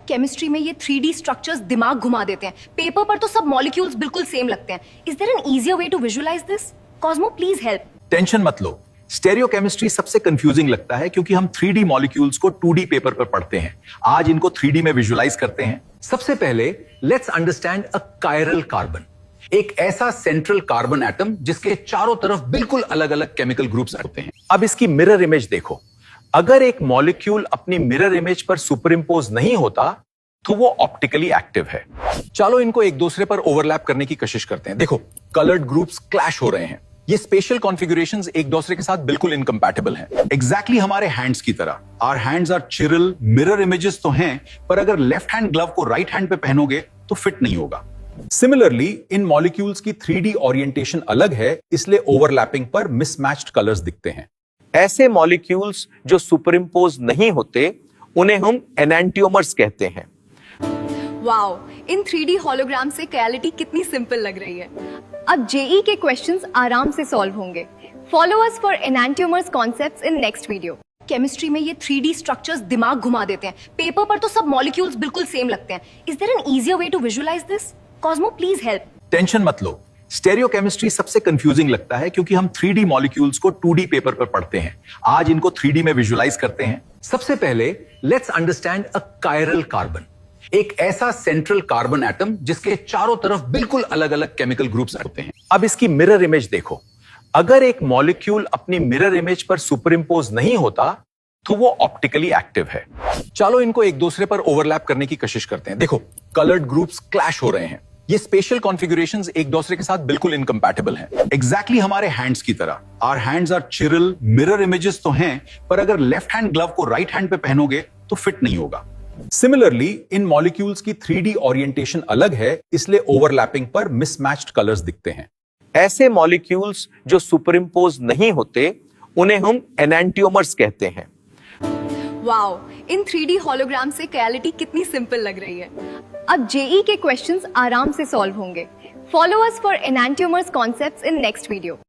Chemistry में ये 3D structures दिमाग घुमा देते हैं। पेपर पर तो सब मॉलिक्यूल्स बिल्कुल सेम लगते हैं। Is there an easier way to visualise this? Cosmo please help. Tension मत लो, स्टेरियोकेमिस्ट्री सबसे कंफ्यूजिंग लगता है क्योंकि हम 3D मॉलिक्यूल्स को 2D पेपर पर पढ़ते हैं। आज इनको 3D में विजुअलाइज करते हैं। सबसे पहले let's understand a chiral carbon, एक ऐसा सेंट्रल कार्बन एटम जिसके चारों तरफ बिल्कुल अलग अलग केमिकल ग्रुप्स होते हैं। अब इसकी मिरर इमेज देखो। अगर एक मॉलिक्यूल अपनी मिरर इमेज पर सुपरइंपोज नहीं होता तो वो ऑप्टिकली एक्टिव है। चलो इनको एक दूसरे पर ओवरलैप करने की कोशिश करते हैं। देखो, कलर्ड ग्रुप्स क्लैश हो रहे हैं। ये स्पेशल कॉन्फ़िगरेशंस एक दूसरे के साथ बिल्कुल इनकम्पैटिबल हैं। एग्जैक्टली हमारे हैंड्स की तरह। Our hands are chiral, mirror images तो हैं, पर अगर लेफ्ट हैंड ग्लव को राइट हैंड पे पहनोगे तो फिट नहीं होगा। सिमिलरली इन मॉलिक्यूल्स की 3D ओरिएंटेशन अलग है, इसलिए ओवरलैपिंग पर मिसमैच्ड कलर्स दिखते हैं। ऐसे मॉलिक्यूल्स जो सुपरइंपोज नहीं होते उन्हें हम एनांटियोमर्स कहते हैं। वाओ, इन 3D होलोग्राम से रियलिटी कितनी सिंपल लग रही है। अब जेई के क्वेश्चंस आराम से सॉल्व होंगे। Follow us for enantiomers concepts in next video. Chemistry में ये 3D स्ट्रक्चर्स दिमाग घुमा देते हैं। पेपर पर तो सब मॉलिक्यूल्स बिल्कुल सेम लगते हैं। Is there an easier way to visualise this? Cosmo please help. Tension मत लो, स्टेरियोकेमिस्ट्री सबसे कंफ्यूजिंग लगता है क्योंकि हम 3D मॉलिक्यूल्स को 2D पेपर पर पढ़ते हैं। आज इनको 3D में विजुअलाइज करते हैं। सबसे पहले let's understand a chiral carbon, एक ऐसा सेंट्रल कार्बन एटम जिसके चारों तरफ बिल्कुल अलग अलग केमिकल ग्रुप्स होते हैं। अब इसकी मिरर इमेज देखो। अगर एक मॉलिक्यूल अपनी मिरर इमेज पर सुपरइंपोज नहीं होता तो वो ऑप्टिकली एक्टिव है। चलो इनको एक दूसरे पर ओवरलैप करने की कोशिश करते हैं। देखो, कलर्ड ग्रुप्स क्लैश हो रहे हैं। ये स्पेशल कॉन्फ़िगरेशंस एक दूसरे के साथ बिल्कुल इनकम्पैटिबल हैं। एग्जैक्टली हमारे हैंड्स की तरह। Our hands are chiral, mirror images तो हैं, पर अगर लेफ्ट हैंड ग्लव को राइट हैंड पे पहनोगे तो फिट नहीं होगा। सिमिलरली इन मॉलिक्यूल्स की 3D ओरिएंटेशन अलग है, इसलिए ओवरलैपिंग पर मिसमैच्ड कलर्स दिखते हैं। ऐसे मॉलिक्यूल्स जो सुपरइंपोज नहीं होते उन्हें हम एनांटियोमर्स कहते हैं। वाओ, इन 3D होलोग्राम से रियलिटी कितनी सिंपल लग रही है। अब जेई के क्वेश्चंस आराम से सॉल्व होंगे। Follow us for enantiomers concepts in next video.